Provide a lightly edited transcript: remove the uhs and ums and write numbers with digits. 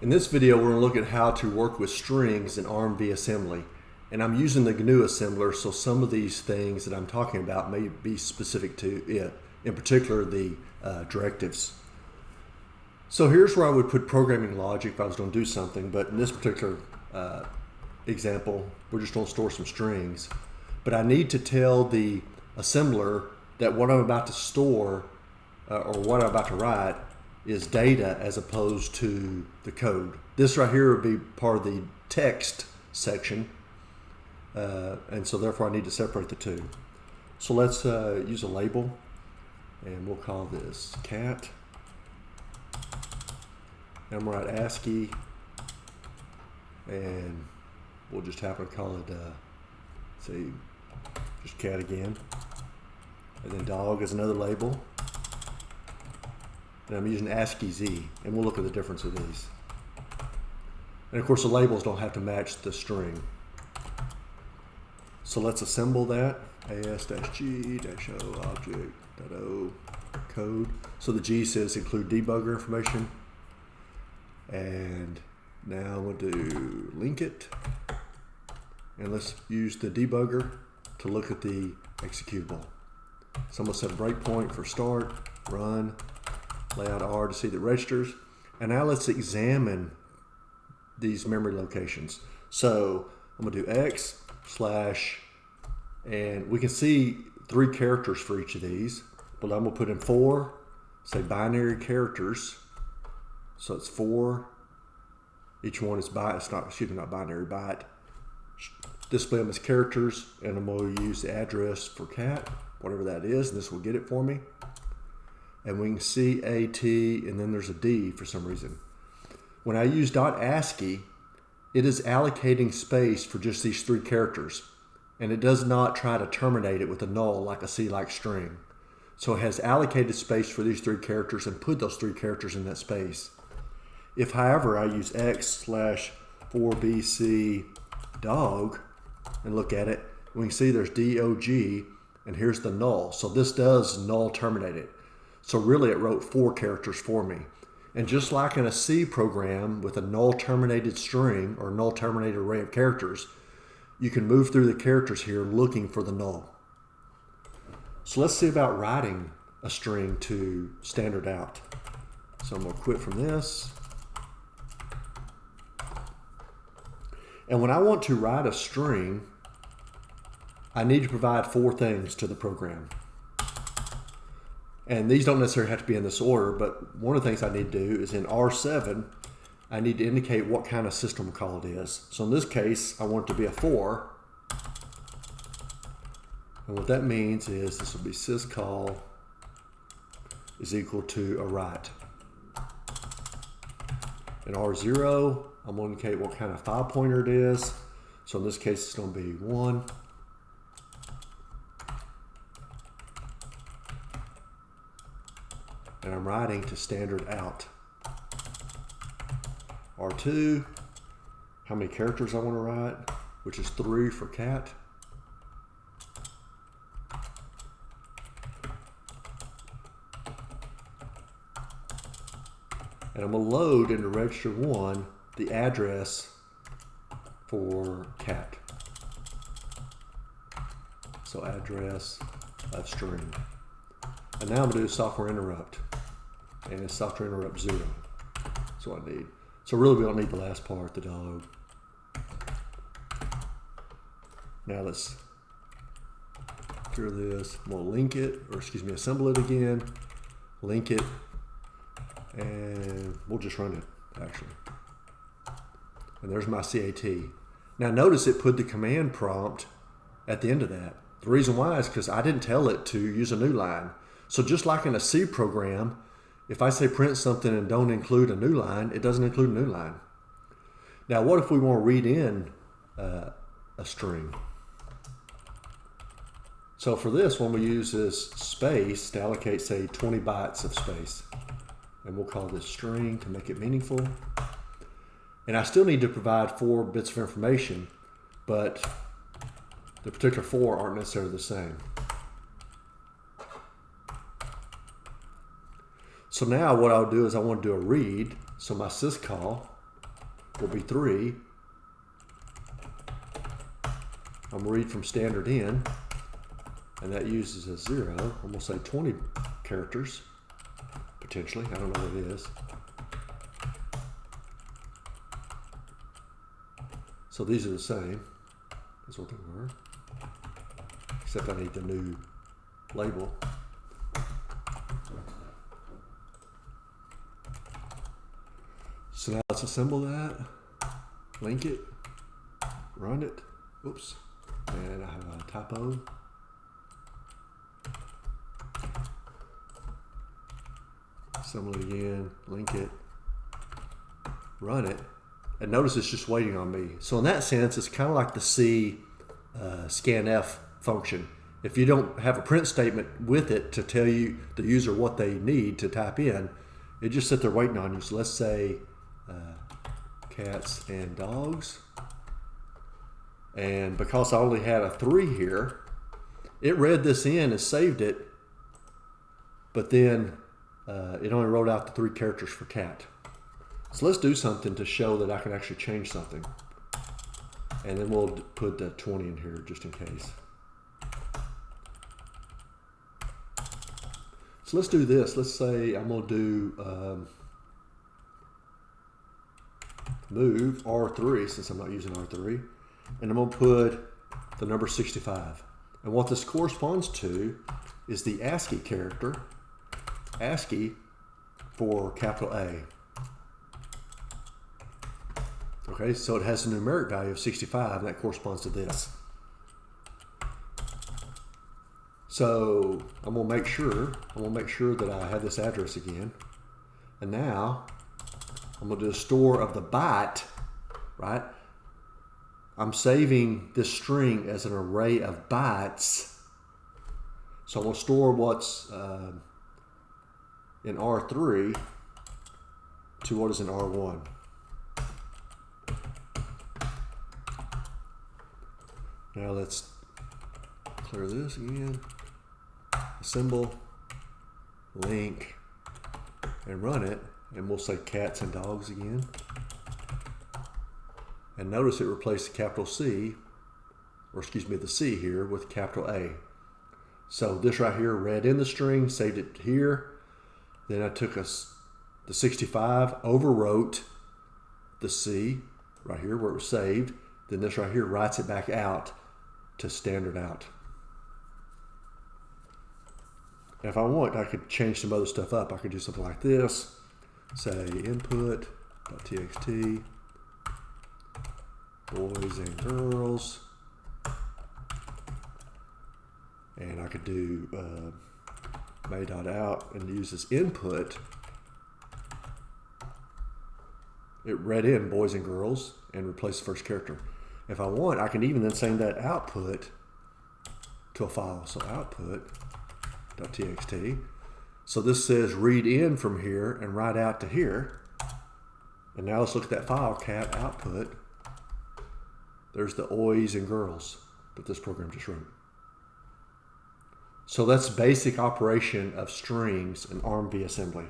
In this video, we're going to look at how to work with strings in ARMv assembly. And I'm using the GNU assembler, so some of these things that I'm talking about may be specific to it, in particular the directives. So here's where I would put programming logic if I was going to do something, but in this particular example, we're just going to store some strings. But I need to tell the assembler that what I'm about to store or what I'm about to write is data as opposed to the code. This right here would be part of the text section, and so therefore I need to separate the two. So let's use a label, and we'll call this cat. And we'll write ASCII, and we'll just happen to call it, say, just cat again. And then dog is another label. And I'm using ASCII Z, and we'll look at the difference of these. And of course the labels don't have to match the string. So let's assemble that. as-g-o object.o code. So the G says include debugger information. And now we'll do link it. And let's use the debugger to look at the executable. So I'm going to set a breakpoint for start, run, layout R to see the registers. And now let's examine these memory locations. So I'm going to do X slash, and we can see 3 characters for each of these, but I'm going to put in 4, say binary characters. So it's 4. Each one is byte. It's not, excuse me, not binary, byte. Display them as characters, and I'm going to use the address for cat, whatever that is, and this will get it for me. And we can see a T, and then there's a D for some reason. When I use .ASCII, it is allocating space for just these 3 characters, and it does not try to terminate it with a null like a C-like string. So it has allocated space for these 3 characters and put those 3 characters in that space. If, however, I use X slash 4BC dog and look at it, we can see there's DOG, and here's the null. So this does null terminate it. So really it wrote 4 characters for me. And just like in a C program with a null terminated string or null terminated array of characters, you can move through the characters here looking for the null. So let's see about writing a string to standard out. So I'm going to quit from this. And when I want to write a string, I need to provide 4 things to the program. And these don't necessarily have to be in this order, but one of the things I need to do is in R7, I need to indicate what kind of system call it is. So in this case, I want it to be a 4. And what that means is this will be syscall is equal to a write. In R0, I'm going to indicate what kind of file pointer it is. So in this case, it's going to be 1. And I'm writing to standard out. R2, how many characters I want to write, which is 3 for cat. And I'm going to load into register 1 the address for cat. So address of string. And now I'm going to do a software interrupt. And it's software interrupt 0. That's what I need. So really we don't need the last part, the dog. Now let's clear this. We'll link it, or excuse me, assemble it again. Link it. And we'll just run it, actually. And there's my CAT. Now notice it put the command prompt at the end of that. The reason why is because I didn't tell it to use a new line. So just like in a C program, if I say print something and don't include a new line, it doesn't include a new line. Now what if we want to read in a string? So for this one we use this space to allocate, say, 20 bytes of space. And we'll call this string to make it meaningful. And I still need to provide 4 bits of information, but the particular 4 aren't necessarily the same. So now what I'll do is I want to do a read. So my syscall will be 3. I'm going to read from standard in, and that uses a 0. I'm going to say 20 characters, potentially. I don't know what it is. So these are the same as what they were, except I need the new label. So now let's assemble that, link it, run it. Oops, and I have a typo. Assemble it again, link it, run it. And notice it's just waiting on me. So in that sense, it's kind of like the C scanf function. If you don't have a print statement with it to tell you the user what they need to type in, it just sit there waiting on you. So let's say cats and dogs. And because I only had a 3 here, it read this in and saved it, but then it only wrote out the 3 characters for cat. So let's do something to show that I can actually change something. And then we'll put the 20 in here just in case. So let's do this. Let's say I'm going to do move R3, since I'm not using R3. And I'm going to put the number 65. And what this corresponds to is the ASCII character, ASCII for capital A. Okay, so it has a numeric value of 65, and that corresponds to this. So I'm going to make sure that I have this address again. And now I'm going to do a store of the byte, right? I'm saving this string as an array of bytes. So I'm going to store what's in R3 to what is in R1. Now let's clear this again, assemble, link, and run it, and we'll say cats and dogs again. And notice it replaced the capital C, or excuse me, the C here with capital A. So this right here read in the string, saved it here. Then I took the 65, overwrote the C right here where it was saved. Then this right here writes it back out to standard out. And if I want, I could change some other stuff up. I could do something like this. Say input.txt, boys and girls. And I could do may.out and use this input. It read in boys and girls and replace the first character. If I want, I can even then send that output to a file. So output.txt. So this says read in from here and write out to here. And now let's look at that file, cat output. There's the boys and girls that this program just wrote. So that's basic operation of strings in ARMv assembly.